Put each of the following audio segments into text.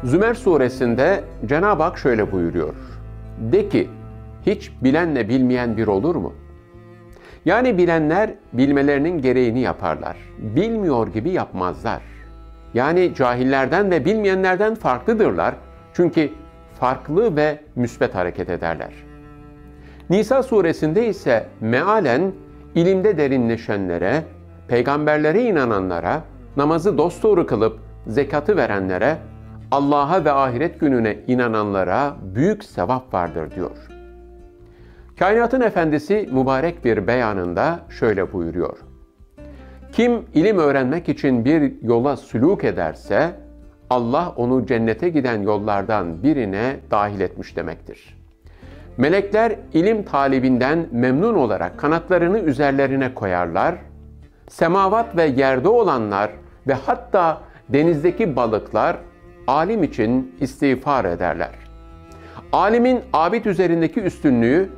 Zümer suresinde Cenab-ı Hak şöyle buyuruyor. De ki, hiç bilenle bilmeyen bir olur mu? Yani bilenler bilmelerinin gereğini yaparlar. Bilmiyor gibi yapmazlar. Yani cahillerden ve bilmeyenlerden farklıdırlar. Çünkü farklı ve müsbet hareket ederler. Nisa suresinde ise mealen ilimde derinleşenlere, peygamberlere inananlara, namazı dosdoğru kılıp zekatı verenlere, Allah'a ve ahiret gününe inananlara büyük sevap vardır diyor. Kainatın Efendisi mübarek bir beyanında şöyle buyuruyor. Kim ilim öğrenmek için bir yola sülûk ederse, Allah onu cennete giden yollardan birine dahil etmiş demektir. Melekler ilim talibinden memnun olarak kanatlarını üzerlerine koyarlar, semavat ve yerde olanlar ve hatta denizdeki balıklar alim için istiğfar ederler. Alimin abid üzerindeki üstünlüğü,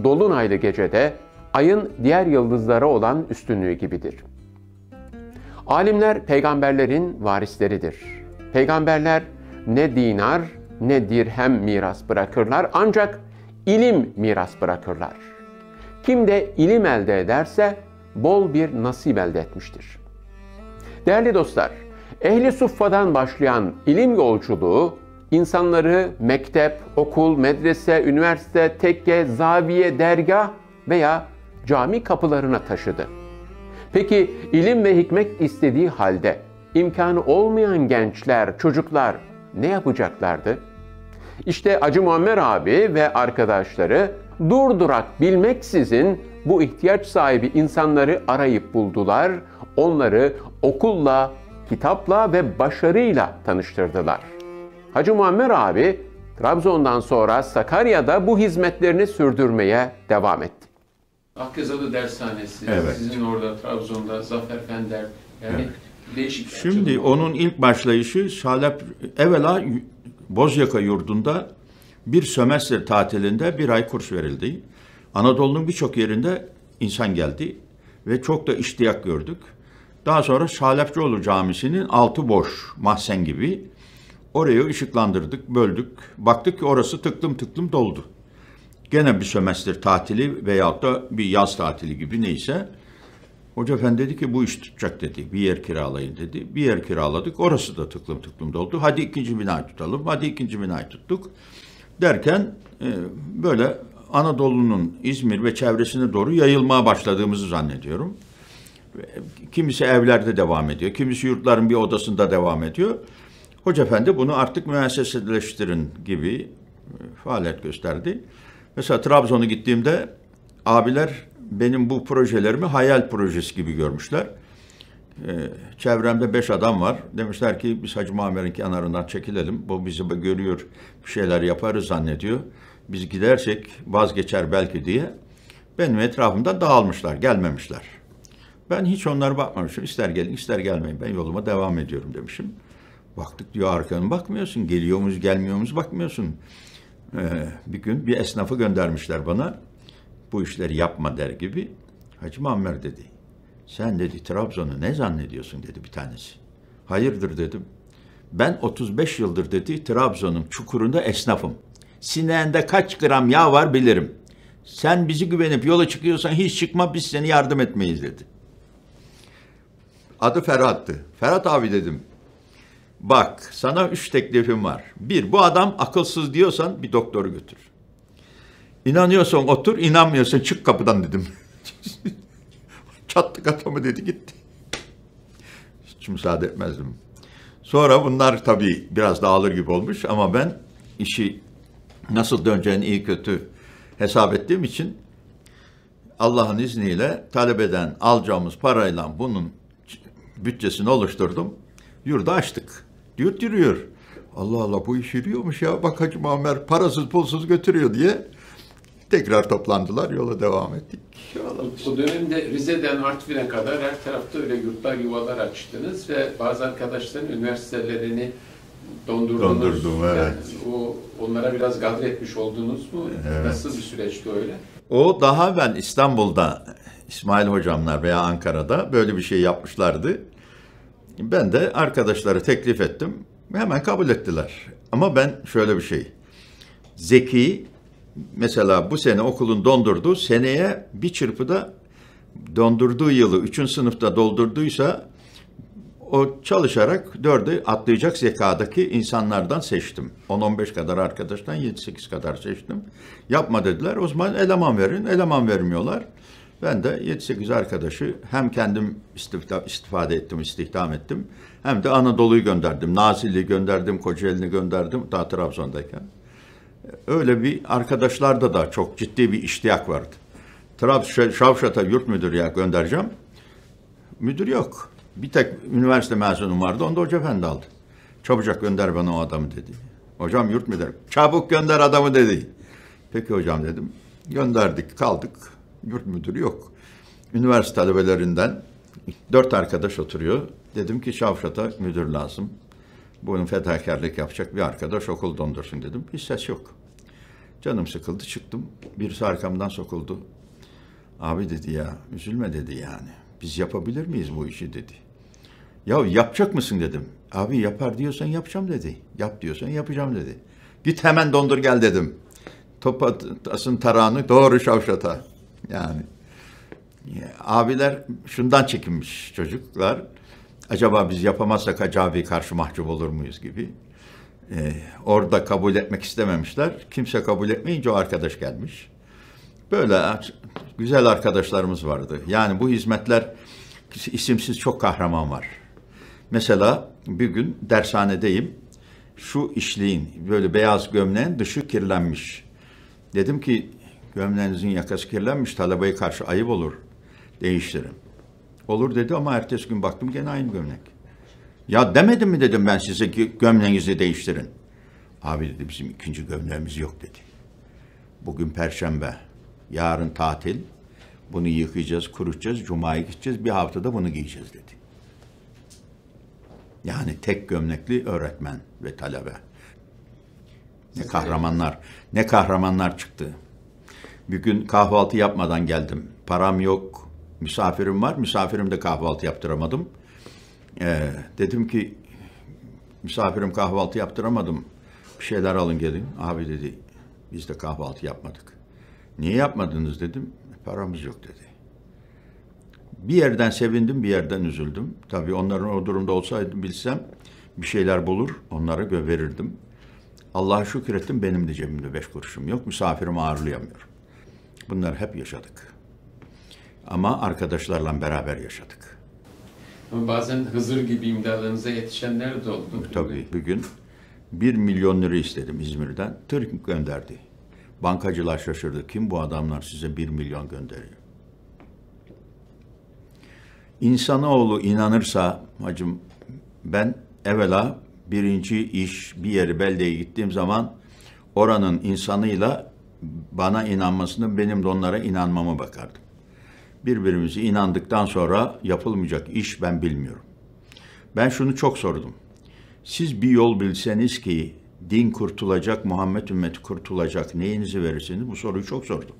dolunaylı gecede ayın diğer yıldızlara olan üstünlüğü gibidir. Alimler peygamberlerin varisleridir. Peygamberler ne dinar ne dirhem miras bırakırlar, ancak ilim miras bırakırlar. Kim de ilim elde ederse bol bir nasip elde etmiştir. Değerli dostlar, ehli suffadan başlayan ilim yolculuğu insanları mektep, okul, medrese, üniversite, tekke, zaviye, dergah veya cami kapılarına taşıdı. Peki ilim ve hikmet istediği halde imkanı olmayan gençler, çocuklar ne yapacaklardı? İşte Hacı Muammer abi ve arkadaşları durdurak bilmeksizin bu ihtiyaç sahibi insanları arayıp buldular, onları okulla, kitapla ve başarıyla tanıştırdılar. Hacı Muammer abi Trabzon'dan sonra Sakarya'da bu hizmetlerini sürdürmeye devam etti. Akkezalı Dershanesi, evet. Sizin orada Trabzon'da Zafer Fender, yani evet. Değişik. Şimdi onun ilk başlayışı Salep, evvela Bozyaka yurdunda bir sömestr tatilinde bir ay kurs verildi. Anadolu'nun birçok yerinde insan geldi ve çok da iştiyak gördük. Daha sonra Salepçioğlu Camisi'nin altı boş mahzen gibi orayı ışıklandırdık, böldük. Baktık ki orası tıklım tıklım doldu. Gene bir sömestr tatili veyahut da bir yaz tatili gibi neyse. Hoca efendi dedi ki bu iş tutacak dedi. Bir yer kiralayın dedi. Bir yer kiraladık. Orası da tıklım tıklım doldu. Hadi ikinci binayı tutalım. Hadi ikinci binayı tuttuk. Derken böyle Anadolu'nun İzmir ve çevresine doğru yayılmaya başladığımızı zannediyorum. Kimisi evlerde devam ediyor. Kimisi yurtların bir odasında devam ediyor. Hoca efendi bunu artık müesseseleştirin gibi faaliyet gösterdi. Mesela Trabzon'a gittiğimde abiler benim bu projelerimi hayal projesi gibi görmüşler. Çevremde 5 adam var. Demişler ki biz Hacı Muammer'in kenarından çekilelim. Bu bizi görüyor, bir şeyler yaparız zannediyor. Biz gidersek vazgeçer belki diye. Benim etrafımda dağılmışlar, gelmemişler. Ben hiç onlara bakmamışım. İster gelin, ister gelmeyin. Ben yoluma devam ediyorum demişim. Baktık diyor arkana bakmıyorsun. Geliyor muyuz, gelmiyor muyuz bakmıyorsun. Bir gün bir esnafı göndermişler bana. Bu işleri yapma der gibi. Hacı Muammer dedi. Sen dedi Trabzon'u ne zannediyorsun dedi bir tanesi. Hayırdır dedim. Ben 35 yıldır dedi Trabzon'un çukurunda esnafım. Sineğinde kaç gram yağ var bilirim. Sen bizi güvenip yola çıkıyorsan hiç çıkma, biz seni yardım etmeyiz dedi. Adı Ferhat'tı. Ferhat abi dedim. Bak sana 3 teklifim var. 1, bu adam akılsız diyorsan bir doktoru götür. İnanıyorsan otur, inanmıyorsan çık kapıdan dedim. Çattık adamı dedi gitti. Hiç müsaade etmezdim. Sonra bunlar tabii biraz dağılır gibi olmuş ama ben işi nasıl döneceğini iyi kötü hesap ettiğim için Allah'ın izniyle talebeden alacağımız parayla bunun bütçesini oluşturdum. Yurdu açtık. Yurt yürüyor. Allah Allah bu iş yürüyormuş ya. Bak Hacı Muammer parasız pulsuz götürüyor diye tekrar toplandılar. Yola devam ettik. O dönemde Rize'den Artvin'e kadar her tarafta öyle yurtlar, yuvalar açtınız ve bazı arkadaşların üniversitelerini dondurdunuz. Dondurdum, evet. Yani onlara biraz gadretmiş oldunuz mu? Evet. Nasıl bir süreçti öyle? O daha ben İstanbul'da İsmail hocamlar veya Ankara'da böyle bir şey yapmışlardı. Ben de arkadaşlara teklif ettim. Hemen kabul ettiler. Ama ben şöyle bir şey. Zeki, mesela bu sene okulun dondurduğu, seneye bir çırpıda dondurduğu yılı 3. sınıfta doldurduysa o çalışarak 4'ü atlayacak zekadaki insanlardan seçtim. 10-15 kadar arkadaştan 7-8 kadar seçtim. Yapma dediler. O zaman eleman verin. Eleman vermiyorlar. Ben de 7-8 arkadaşı hem kendim istifade ettim, istihdam ettim. Hem de Anadolu'yu gönderdim. Nazilli'yi gönderdim, Kocaeli'ni gönderdim daha Trabzon'dayken. Öyle bir arkadaşlarda da çok ciddi bir iştiyak vardı. Şavşat'a yurt müdürü ya göndereceğim. Müdür yok. Bir tek üniversite mezunum vardı. Onu da Hoca Efendi aldı. Çabucak gönder bana o adamı dedi. Hocam yurt müdürü. Çabuk gönder adamı dedi. Peki hocam dedim. Gönderdik, kaldık. Yurt müdürü yok. Üniversite talebelerinden 4 arkadaş oturuyor. Dedim ki Şavşat'a müdür lazım. Bunun fedakarlık yapacak bir arkadaş okul dondursun dedim. Hiç ses yok. Canım sıkıldı, çıktım. Birisi arkamdan sokuldu. Abi dedi ya, üzülme dedi yani. Biz yapabilir miyiz bu işi dedi. Ya yapacak mısın dedim. Abi yapar diyorsan yapacağım dedi. Yap diyorsan yapacağım dedi. Git hemen dondur gel dedim. Toplasın tarağını doğru Şavşat'a. Yani abiler şundan çekinmiş çocuklar. Acaba biz yapamazsak Hacı abi karşı mahcup olur muyuz gibi. Orada kabul etmek istememişler. Kimse kabul etmeyince o arkadaş gelmiş. Böyle güzel arkadaşlarımız vardı. Yani bu hizmetler isimsiz çok kahraman var. Mesela bir gün dershanedeyim. Şu işliğin böyle beyaz gömleğin dışı kirlenmiş. Dedim ki gömleğinizin yakası kirlenmiş, talebeye karşı ayıp olur. Değiştirin. Olur dedi ama ertesi gün baktım gene aynı gömlek. Ya demedim mi dedim ben size ki gömleğinizi değiştirin. Abi dedi bizim ikinci gömleğimiz yok dedi. Bugün Perşembe, yarın tatil. Bunu yıkayacağız, kurutacağız, Cuma'ya gideceğiz. Bir haftada bunu giyeceğiz dedi. Yani tek gömlekli öğretmen ve talebe. Ne kahramanlar, ne kahramanlar çıktı. Bir gün kahvaltı yapmadan geldim. Param yok, misafirim var. Misafirim de kahvaltı yaptıramadım. Dedim ki misafirim kahvaltı yaptıramadım. Bir şeyler alın gelin. Abi dedi biz de kahvaltı yapmadık. Niye yapmadınız dedim. Paramız yok dedi. Bir yerden sevindim, bir yerden üzüldüm. Tabii onların o durumda olsaydım bilsem bir şeyler bulur, onlara verirdim. Allah'a şükür ettim, benim de cebimde 5 kuruşum yok. Misafirimi ağırlayamıyorum. Bunları hep yaşadık. Ama arkadaşlarla beraber yaşadık. Ama bazen Hızır gibi imdadınıza yetişenler de oldu. Tabii bir gün 1 milyon lira istedim İzmir'den. Türk gönderdi. Bankacılar şaşırdı. Kim bu adamlar size 1 milyon gönderiyor? İnsanoğlu inanırsa hacım ben evvela birinci iş bir yeri beldeye gittiğim zaman oranın insanıyla bana inanmasını benim de onlara inanmama bakardım. Birbirimize inandıktan sonra yapılmayacak iş ben bilmiyorum. Ben şunu çok sordum. Siz bir yol bilseniz ki din kurtulacak, Muhammed ümmeti kurtulacak neyinizi verirsiniz? Bu soruyu çok sordum.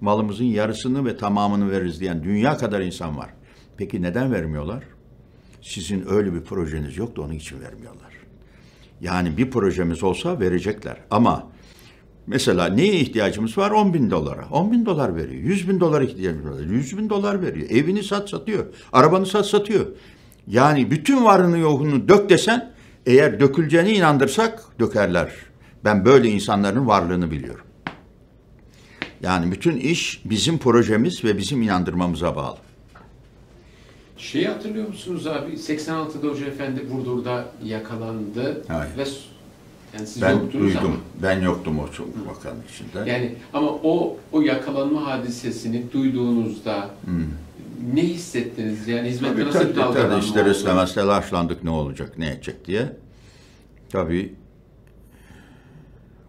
Malımızın yarısını ve tamamını veririz diyen dünya kadar insan var. Peki neden vermiyorlar? Sizin öyle bir projeniz yoktu, onun için vermiyorlar. Yani bir projemiz olsa verecekler. Ama mesela neye ihtiyacımız var? 10.000 dolara. 10.000 dolar veriyor. 100.000 dolara ihtiyacımız var. 100.000 dolar veriyor. Evini satıyor. Arabanı satıyor. Yani bütün varını yoğunu dök desen, eğer döküleceğine inandırsak dökerler. Ben böyle insanların varlığını biliyorum. Yani bütün iş bizim projemiz ve bizim inandırmamıza bağlı. Şeyi hatırlıyor musunuz abi? 86'da Hoca Efendi Burdur'da yakalandı. Hayır. Ve yani siz Ben yoktunuz duydum. ama. Ben yoktum o vakanın içinde. Yani ama o yakalanma hadisesini duyduğunuzda ne hissettiniz? Yani hizmette nasıl bir dalgalanma oldu? İster istemez telaşlandık ne olacak, ne edecek diye. Tabii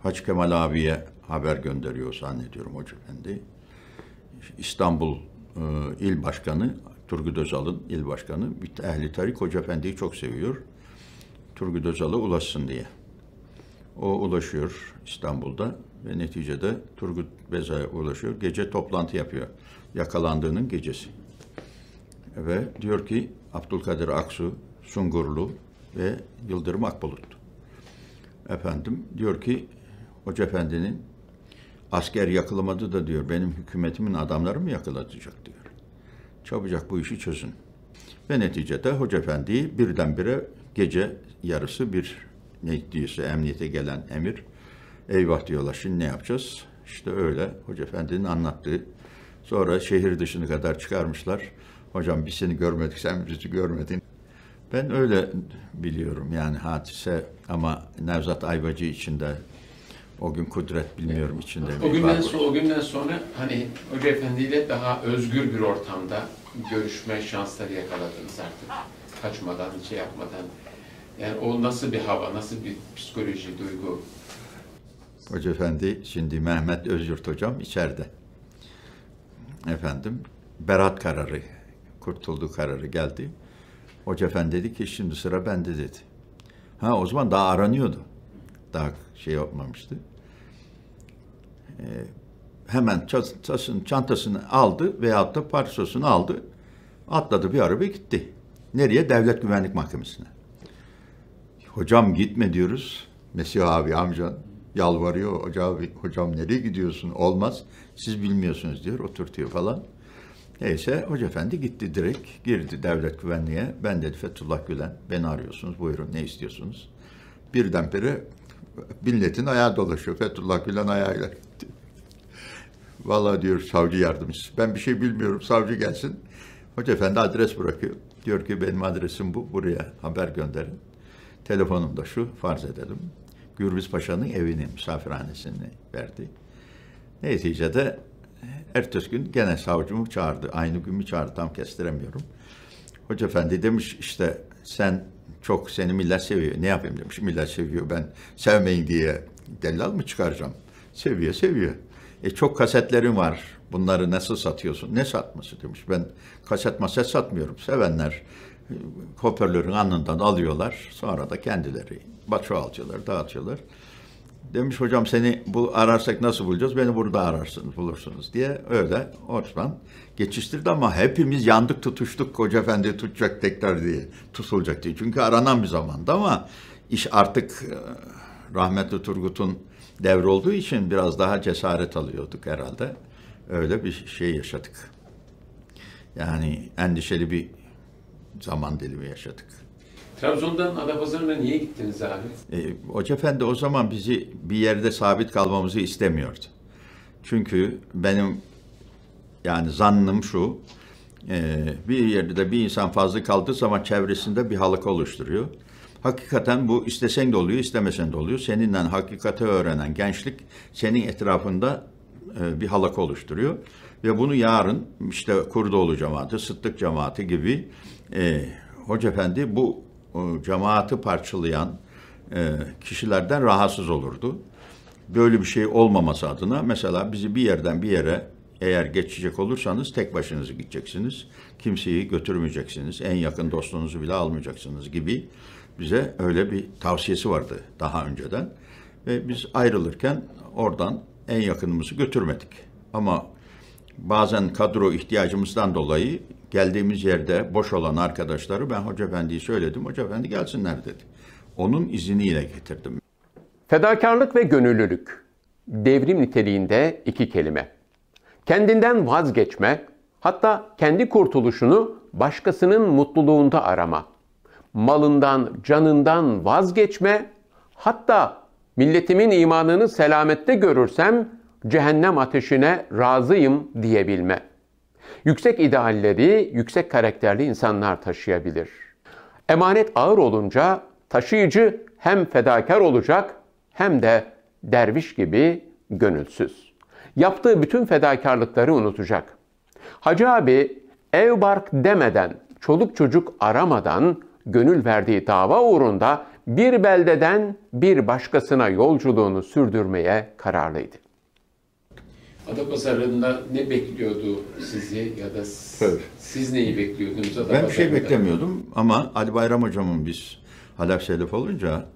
Hacı Kemal abiye haber gönderiyor zannediyorum Hoca Efendi. İstanbul İl Başkanı, Turgut Özal'ın il başkanı, Ehli Tarik Hoca Efendi'yi çok seviyor. Turgut Özal'a ulaşsın diye. O ulaşıyor İstanbul'da ve neticede Turgut Beza'ya ulaşıyor. Gece toplantı yapıyor. Yakalandığının gecesi. Ve diyor ki Abdülkadir Aksu, Sungurlu, ve Yıldırım Akbulut. Efendim diyor ki Hoca Efendi'nin asker yakılamadı da diyor benim hükümetimin adamları mı yakılatacak diyor. Çabucak bu işi çözün. Ve neticede Hoca Efendi'yi birdenbire gece yarısı bir ne diyorsa emniyete gelen emir. Eyvah diyorlar, şimdi ne yapacağız? İşte öyle Hoca Efendi'nin anlattığı. Sonra şehir dışına kadar çıkarmışlar. Hocam biz seni görmedik, sen bizi görmedin. Ben öyle biliyorum yani hadise, ama Nevzat Ayvacı içinde, o gün Kudret bilmiyorum içinde. O günden sonra hani Hoca Efendi ile daha özgür bir ortamda görüşme şansları yakaladınız artık. Kaçmadan, şey yapmadan. Yani o nasıl bir hava, nasıl bir psikoloji, duygu? Hoca Efendi, şimdi Mehmet Özyurt hocam içeride. Efendim, beraat kararı, kurtuldu kararı geldi. Hoca Efendi dedi ki şimdi sıra bende dedi. Ha, o zaman daha aranıyordu. Daha şey yapmamıştı. Hemen çantasını aldı veyahut da parsosunu aldı. Atladı bir araba gitti. Nereye? Devlet Güvenlik Mahkemesi'ne. Hocam gitme diyoruz. Mesih abi amcan yalvarıyor. Hocam nereye gidiyorsun? Olmaz. Siz bilmiyorsunuz diyor. Oturtuyor falan. Neyse Hoca Efendi gitti direkt. Girdi devlet güvenliğe. Ben dedi Fethullah Gülen. Beni arıyorsunuz. Buyurun ne istiyorsunuz? Birdenbire milletin ayağı dolaşıyor. Fethullah Gülen ayağıyla gitti. Vallahi diyor savcı yardımcısı. Ben bir şey bilmiyorum. Savcı gelsin. Hoca Efendi adres bırakıyor. Diyor ki benim adresim bu. Buraya haber gönderin. Telefonum da şu. Farz edelim. Gürbüz Paşa'nın evini, misafirhanesini verdi. Neticede ertesi gün gene savcımı çağırdı. Aynı gün mü çağırdı tam kestiremiyorum. Hoca Efendi demiş işte seni millet seviyor. Ne yapayım demiş. Millet seviyor. Ben sevmeyin diye dellal mı çıkaracağım? Seviyor. Çok kasetlerim var. Bunları nasıl satıyorsun? Ne satması demiş. Ben kaset satmıyorum. Sevenler hoparlörün alnından alıyorlar. Sonra da kendileri çoğaltıyorlar, dağıtıyorlar. Demiş hocam seni ararsak nasıl bulacağız? Beni burada ararsınız, bulursunuz diye öyle oradan geçiştirdi ama hepimiz yandık, tutuştuk. Hoca Efendi tutacak tekrar diye, tutulacak diye. Çünkü aranan bir zamanda ama iş artık rahmetli Turgut'un devri olduğu için biraz daha cesaret alıyorduk herhalde. Öyle bir şey yaşadık. Yani endişeli bir zaman dilimi yaşadık. Trabzon'dan Adapazarı'na niye gittiniz abi? Hoca Efendi o zaman bizi bir yerde sabit kalmamızı istemiyordu. Çünkü benim yani zannım şu, bir yerde bir insan fazla kaldığı zaman çevresinde bir halka oluşturuyor. Hakikaten bu istesen de oluyor, istemesen de oluyor. Seninle hakikati öğrenen gençlik senin etrafında bir halka oluşturuyor. Ve bunu yarın işte Kurdoğlu cemaati, Sıddık cemaati gibi Hoca Efendi bu cemaati parçalayan kişilerden rahatsız olurdu. Böyle bir şey olmaması adına mesela bizi bir yerden bir yere eğer geçecek olursanız tek başınıza gideceksiniz. Kimseyi götürmeyeceksiniz. En yakın dostunuzu bile almayacaksınız gibi bize öyle bir tavsiyesi vardı daha önceden. Ve biz ayrılırken oradan en yakınımızı götürmedik. Ama bazen kadro ihtiyacımızdan dolayı geldiğimiz yerde boş olan arkadaşları ben Hoca Efendi'yi söyledim. Hoca Efendi gelsinler dedi. Onun izniyle getirdim. Fedakarlık ve gönüllülük. Devrim niteliğinde iki kelime. Kendinden vazgeçme, hatta kendi kurtuluşunu başkasının mutluluğunda arama. Malından, canından vazgeçme, hatta milletimin imanını selamette görürsem cehennem ateşine razıyım diyebilme. Yüksek idealleri, yüksek karakterli insanlar taşıyabilir. Emanet ağır olunca taşıyıcı hem fedakar olacak hem de derviş gibi gönülsüz. Yaptığı bütün fedakarlıkları unutacak. Hacı abi ev bark demeden, çoluk çocuk aramadan gönül verdiği dava uğrunda bir beldeden bir başkasına yolculuğunu sürdürmeye kararlıydı. Adapazarı'nda ne bekliyordu sizi ya da siz neyi bekliyordunuz Adapazarı'nda? Ben bir şey beklemiyordum ama Ali Bayram hocamın biz Halef Selef olunca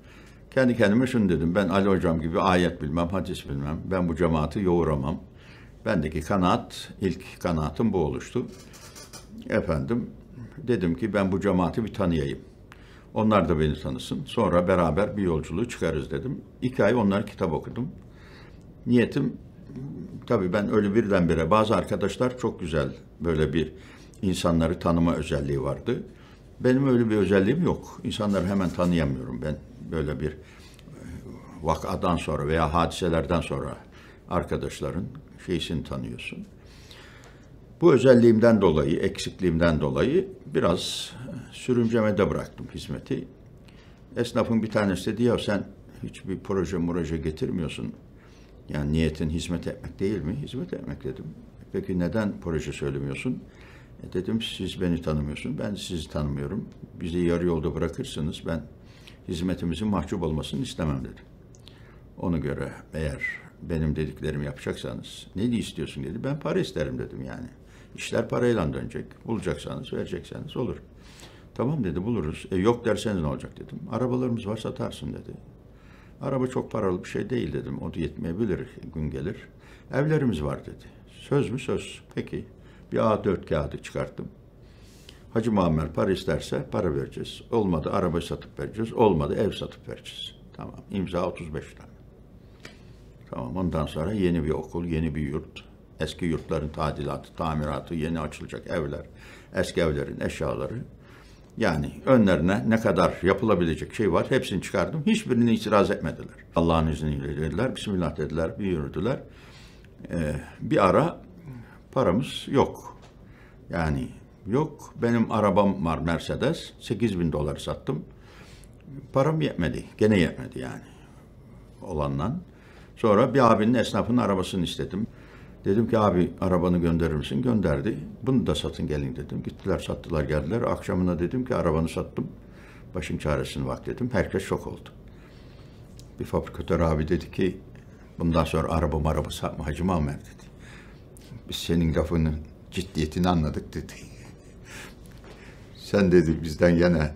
kendi kendime şunu dedim. Ben Ali hocam gibi ayet bilmem, hadis bilmem. Ben bu cemaati yoğuramam. Bendeki kanaat, ilk kanaatim bu oluştu. Efendim dedim ki ben bu cemaati bir tanıyayım. Onlar da beni tanısın. Sonra beraber bir yolculuğu çıkarız dedim. 2 ay onlara kitap okudum. Niyetim, tabii ben öyle birdenbire, bazı arkadaşlar çok güzel böyle bir insanları tanıma özelliği vardı. Benim öyle bir özelliğim yok. İnsanları hemen tanıyamıyorum. Ben böyle bir vakadan sonra veya hadiselerden sonra arkadaşların şeysini tanıyorsun. Bu özelliğimden dolayı, eksikliğimden dolayı biraz sürüncemede bıraktım hizmeti. Esnafın bir tanesi dedi, ya sen hiçbir proje getirmiyorsun. Yani niyetin hizmet etmek değil mi? Hizmet etmek dedim. Peki neden proje söylemiyorsun? Dedim, siz beni tanımıyorsun, ben sizi tanımıyorum. Bizi yarı yolda bırakırsınız, ben hizmetimizin mahcup olmasını istemem dedi. Ona göre eğer benim dediklerimi yapacaksanız, ne istiyorsun dedi, ben para isterim dedim yani. İşler parayla dönecek, bulacaksanız, verecekseniz olur. Tamam dedi, buluruz. Yok derseniz ne olacak dedim. Arabalarımız var, satarsın dedi. Araba çok paralı bir şey değil dedim, o da yetmeyebilir, gün gelir. Evlerimiz var dedi. Söz mü? Söz. Peki. Bir A4 kağıdı çıkarttım. Hacı Muammer para isterse para vereceğiz. Olmadı arabayı satıp vereceğiz. Olmadı ev satıp vereceğiz. Tamam. İmza 35 tane. Tamam. Ondan sonra yeni bir okul, yeni bir yurt. Eski yurtların tadilatı, tamiratı, yeni açılacak evler. Eski evlerin eşyaları. Yani önlerine ne kadar yapılabilecek şey var hepsini çıkardım. Hiçbirini itiraz etmediler. Allah'ın izniyle dediler. Bismillah dediler. Bir yürüdüler. Bir ara paramız yok. Yani yok. Benim arabam var Mercedes. $8.000 sattım. Param yetmedi. Gene yetmedi yani. Olandan. Sonra bir abinin, esnafın arabasını istedim. Dedim ki abi arabanı gönderir misin? Gönderdi. Bunu da satın gelin dedim. Gittiler sattılar geldiler. Akşamına dedim ki arabanı sattım. Başın çaresine bak dedim. Herkes şok oldu. Bir fabrikatör abi dedi ki bundan sonra araba satma Hacı Muammer dedi. Biz senin lafının ciddiyetini anladık dedi. Sen dedi bizden gene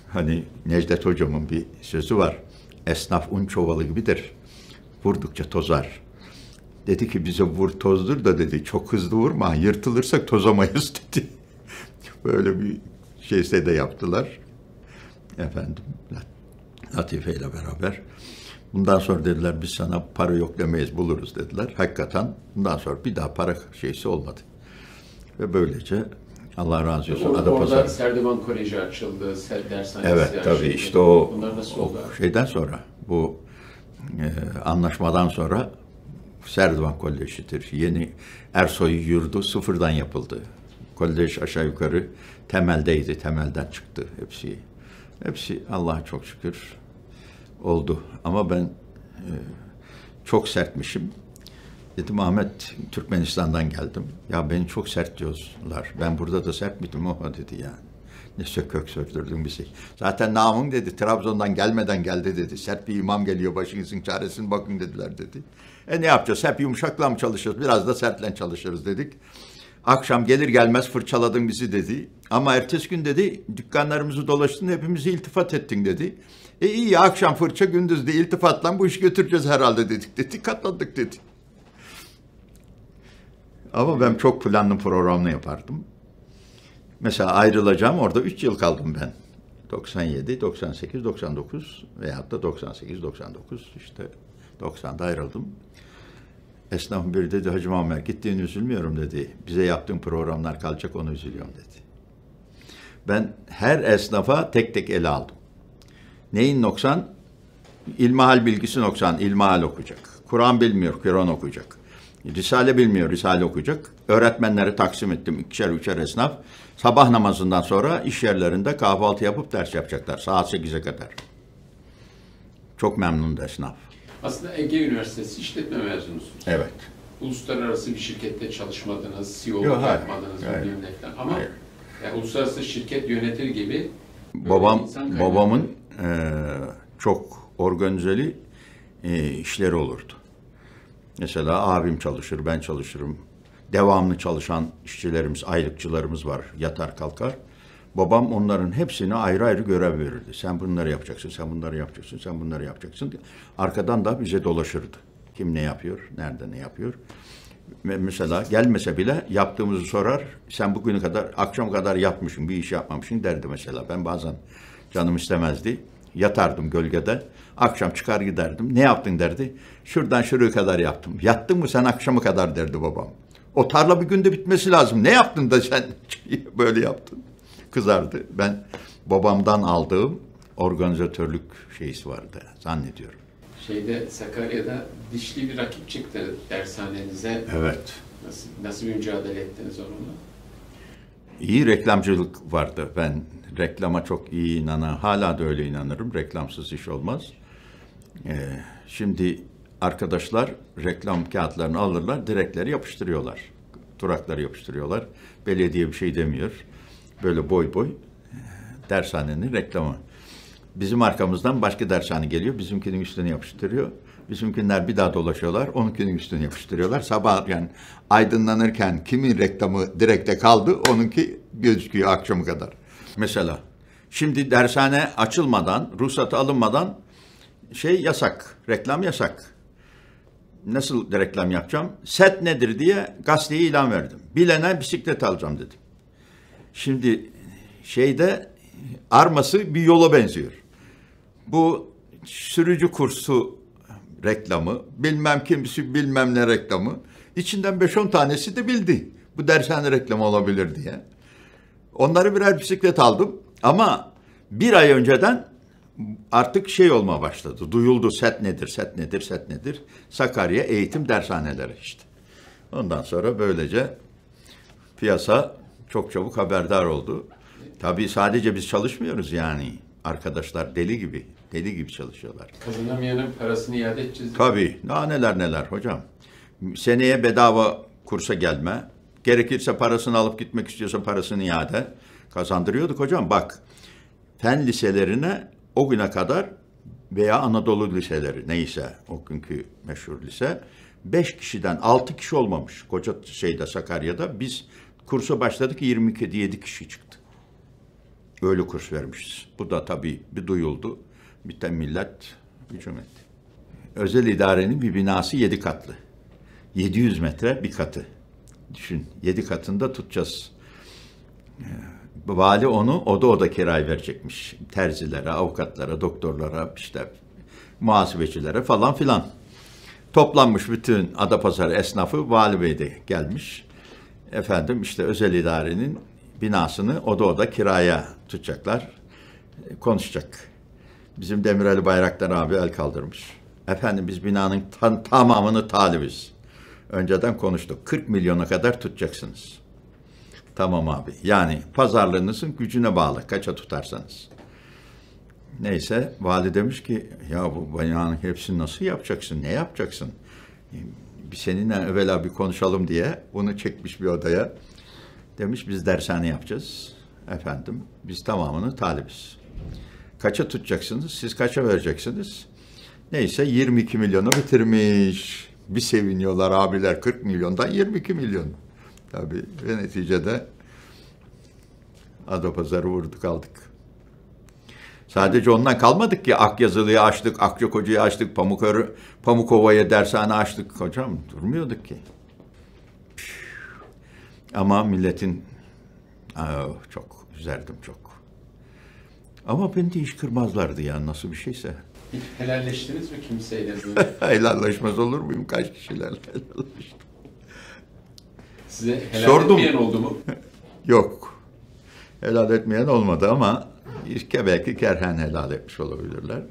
hani Necdet hocamın bir sözü var. Esnaf un çuvalı gibidir. Vurdukça tozar. Dedi ki bize vur tozdur da dedi çok hızlı vurma yırtılırsak tozamayız dedi. Böyle bir şeyse de yaptılar. Efendim Latife ile beraber. Bundan sonra dediler biz sana para yok demeyiz buluruz dediler. Hakikaten bundan sonra bir daha para şeysi olmadı. Ve böylece Allah razı olsun. Orada Serdivan Koleji açıldı, dershanesi. Evet yani tabii işte o şeyden sonra bu anlaşmadan sonra Serdivan Koleji'dir. Yeni Ersoy yurdu sıfırdan yapıldı. Kolej aşağı yukarı temeldeydi, temelden çıktı hepsi. Hepsi Allah'a çok şükür oldu. Ama ben çok sertmişim. Dedim Ahmet Türkmenistan'dan geldim. Ya beni çok sert diyorlar. Ben burada da sert miydim? O dedi yani. Ne sökök söktürdün bizi. Zaten namın dedi Trabzon'dan gelmeden geldi dedi. Sert bir imam geliyor başınızın çaresine bakın dediler dedi. Ne yapacağız? Hep yumuşakla mı çalışırız? Biraz da sertle çalışırız dedik. Akşam gelir gelmez fırçaladın bizi dedi. Ama ertesi gün dedi dükkanlarımızı dolaştın hepimizi iltifat ettin dedi. İyi ya akşam fırça gündüz de iltifatla bu işi götüreceğiz herhalde dedik dedi. Katladık dedi. Ama ben çok planlı programlı yapardım. Mesela ayrılacağım orada 3 yıl kaldım ben. 97, 98, 99 veyahut da 98, 99 işte 90'da ayrıldım. Esnafın biri dedi Hacı Muammer gittiğini üzülmüyorum dedi. Bize yaptığın programlar kalacak onu üzülüyorum dedi. Ben her esnafa tek tek ele aldım. Neyin noksan? İlmihal bilgisi noksan, ilmihal okuyacak. Kur'an bilmiyor, Kur'an okuyacak. Risale bilmiyor, Risale okuyacak. Öğretmenleri taksim ettim, 2'şer 3'er esnaf. Sabah namazından sonra iş yerlerinde kahvaltı yapıp ders yapacaklar. Saat 8'e kadar. Çok memnundu esnaf. Aslında Ege Üniversitesi işletme mezunusunuz. Evet. Uluslararası bir şirkette çalışmadınız, CEO'luk yapmadınız, ama yani uluslararası şirket yönetir gibi babamın çok organizeli işleri olurdu. Mesela abim çalışır, ben çalışırım. Devamlı çalışan işçilerimiz, aylıkçılarımız var, yatar kalkar. Babam onların hepsine ayrı ayrı görev verirdi. Sen bunları yapacaksın, sen bunları yapacaksın, sen bunları yapacaksın. Arkadan da bize dolaşırdı. Kim ne yapıyor, nerede ne yapıyor. Mesela gelmese bile yaptığımızı sorar. Sen bugüne kadar, akşam kadar yapmışsın, bir iş yapmamışsın derdi mesela. Ben bazen Canım istemezdi. Yatardım gölgede. Akşam çıkar giderdim. Ne yaptın derdi. Şuradan şuraya kadar yaptım. Yattın mı sen akşama kadar derdi babam. O tarla bir günde bitmesi lazım. Ne yaptın da sen böyle yaptın? Kızardı. Ben babamdan aldığım organizatörlük şeysi vardı zannediyorum. Sakarya'da dişli bir rakip çıktı dershanenize. Evet. Nasıl bir mücadele ettiniz onunla? İyi reklamcılık vardı. Ben reklama çok iyi hala da öyle inanırım. Reklamsız iş olmaz. Şimdi arkadaşlar reklam kağıtlarını alırlar, direkleri yapıştırıyorlar. Durakları yapıştırıyorlar. Belediye bir şey demiyor. Böyle boy boy dershanenin reklamı. Bizim arkamızdan başka dershane geliyor. Bizimkinin üstüne yapıştırıyor. Bizimkiler bir daha dolaşıyorlar. Onunkinin üstüne yapıştırıyorlar. Sabah yani aydınlanırken kimin reklamı direkte kaldı, onunki gözüküyor akşama kadar. Mesela şimdi dershane açılmadan, ruhsatı alınmadan yasak, reklam yasak. Nasıl reklam yapacağım? Set nedir diye gazeteye ilan verdim. Bilene bisiklet alacağım dedim. Şimdi arması bir yola benziyor. Bu sürücü kursu reklamı, bilmem kimisi bilmem ne reklamı. İçinden 5-10 tanesi de bildi. Bu dershane reklamı olabilir diye. Onları birer bisiklet aldım. Ama bir ay önceden artık olmaya başladı. Duyuldu set nedir, set nedir, set nedir. Sakarya eğitim dershaneleri işte. Ondan sonra böylece piyasa çok çabuk haberdar oldu. Tabii sadece biz çalışmıyoruz yani. Arkadaşlar deli gibi çalışıyorlar. Kazanamayanın parasını iade edeceğiz. Tabii. Daha neler hocam. Seneye bedava kursa gelme. Gerekirse parasını alıp gitmek istiyorsa parasını iade. Kazandırıyorduk hocam. Bak, fen liselerine o güne kadar veya Anadolu liseleri neyse o günkü meşhur lise 5 kişiden 6 kişi olmamış. Koca Sakarya'da biz kursa başladık 7 kişi çıktı. Öyle kurs vermişiz. Bu da tabii bir duyuldu. Bir de millet hücum etti. Özel idarenin bir binası 7 katlı. 700 metre bir katı. Düşün, 7 katında tutacağız. Vali onu oda kiraya verecekmiş. Terzilere, avukatlara, doktorlara, muhasebecilere falan filan. Toplanmış bütün Adapazarı esnafı, Vali Bey de gelmiş. Özel idarenin binasını oda kiraya tutacaklar. Konuşacak. Bizim Demireli Bayraktar abi el kaldırmış. Efendim biz binanın tamamını talibiz. Önceden konuştuk. 40 milyona kadar tutacaksınız. Tamam abi. Yani pazarlığınızın gücüne bağlı. Kaça tutarsanız. Neyse vali demiş ki ya bu binanın hepsini nasıl yapacaksın? Ne yapacaksın? Bir seninle evvela bir konuşalım diye bunu çekmiş bir odaya. Demiş biz dershane yapacağız. Efendim biz tamamını talibiz. Kaça tutacaksınız? Siz kaça vereceksiniz? Neyse 22 milyonu bitirmiş. Bir seviniyorlar abiler 40 milyondan 22 milyon. Tabii ve neticede Adapazarı vurduk aldık. Sadece ondan kalmadık ki Akyazılı'yı açtık, Akçakoca'yı açtık, Pamukova'ya dershane açtık. Hocam durmuyorduk ki. Ama milletin çok üzerdim çok. Ama beni de hiç kırmazlardı ya nasıl bir şeyse. Hiç helalleştiniz mi kimseyle? Helalleşmez olur muyum? Kaç kişilerle helalleştim. Size helal etmeyen oldu mu? Yok. Helal etmeyen olmadı ama belki kerhen helal etmiş olabilirler.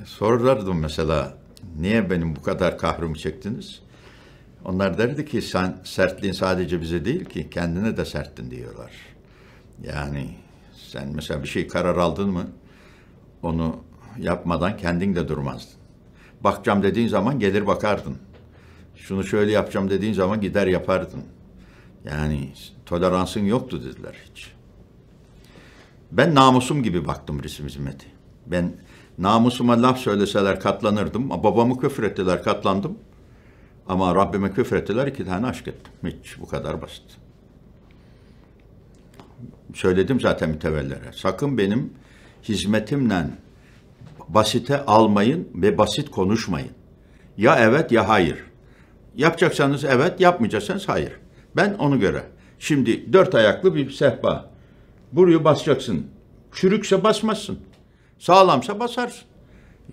Sorardım mesela, niye benim bu kadar kahrımı çektiniz? Onlar derdi ki sen sertliğin sadece bize değil ki kendine de serttin diyorlar. Yani sen mesela bir şey karar aldın mı onu yapmadan kendin de durmazdın. Bakacağım dediğin zaman gelir bakardın. Şunu şöyle yapacağım dediğin zaman gider yapardın. Yani toleransın yoktu dediler hiç. Ben namusum gibi baktım resim hizmeti. Ben namusuma laf söyleseler katlanırdım. Babamı küfür ettiler katlandım. Ama Rabbime küfür ettiler 2 tane aşk ettim. Hiç bu kadar basit. Söyledim zaten mütevellilere. Sakın benim hizmetimle basite almayın ve basit konuşmayın. Ya evet ya hayır. Yapacaksanız evet, yapmayacaksanız hayır. Ben onu göre. Şimdi 4 ayaklı bir sehpa. Burayı basacaksın. Çürükse basmazsın. Sağlamsa basarsın.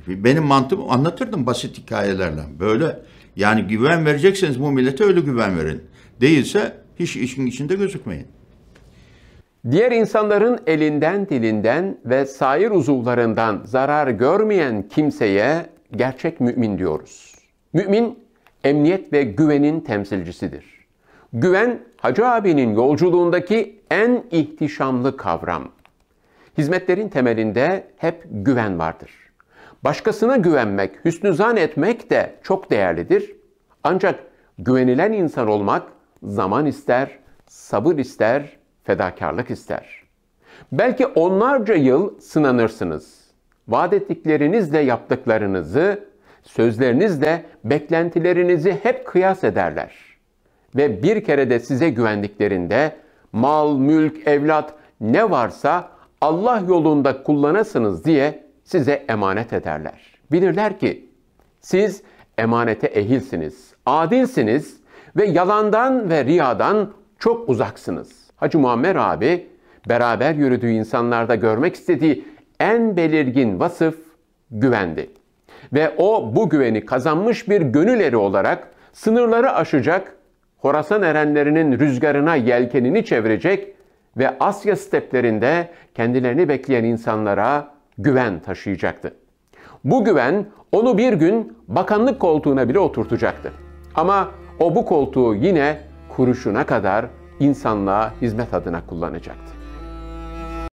Benim mantığımı anlatırdım basit hikayelerle. Böyle yani güven verecekseniz bu millete öyle güven verin. Değilse hiç işin içinde gözükmeyin. Diğer insanların elinden, dilinden ve sair uzuvlarından zarar görmeyen kimseye gerçek mümin diyoruz. Mümin, emniyet ve güvenin temsilcisidir. Güven, Hacı abinin yolculuğundaki en ihtişamlı kavram. Hizmetlerin temelinde hep güven vardır. Başkasına güvenmek, hüsnü zan etmek de çok değerlidir. Ancak güvenilen insan olmak zaman ister, sabır ister, fedakarlık ister. Belki onlarca yıl sınanırsınız. Vaat ettiklerinizle yaptıklarınızı, sözlerinizle beklentilerinizi hep kıyas ederler. Ve bir kere de size güvendiklerinde mal, mülk, evlat ne varsa Allah yolunda kullanasınız diye size emanet ederler. Bilirler ki siz emanete ehilsiniz, adilsiniz ve yalandan ve riyadan çok uzaksınız. Hacı Muammer abi beraber yürüdüğü insanlarda görmek istediği en belirgin vasıf güvendi. Ve o bu güveni kazanmış bir gönül eri olarak sınırları aşacak, Horasan erenlerinin rüzgarına yelkenini çevirecek ve Asya steplerinde kendilerini bekleyen insanlara güven taşıyacaktı. Bu güven onu bir gün bakanlık koltuğuna bile oturtacaktı. Ama o bu koltuğu yine kuruşuna kadar insanlığa hizmet adına kullanacaktı.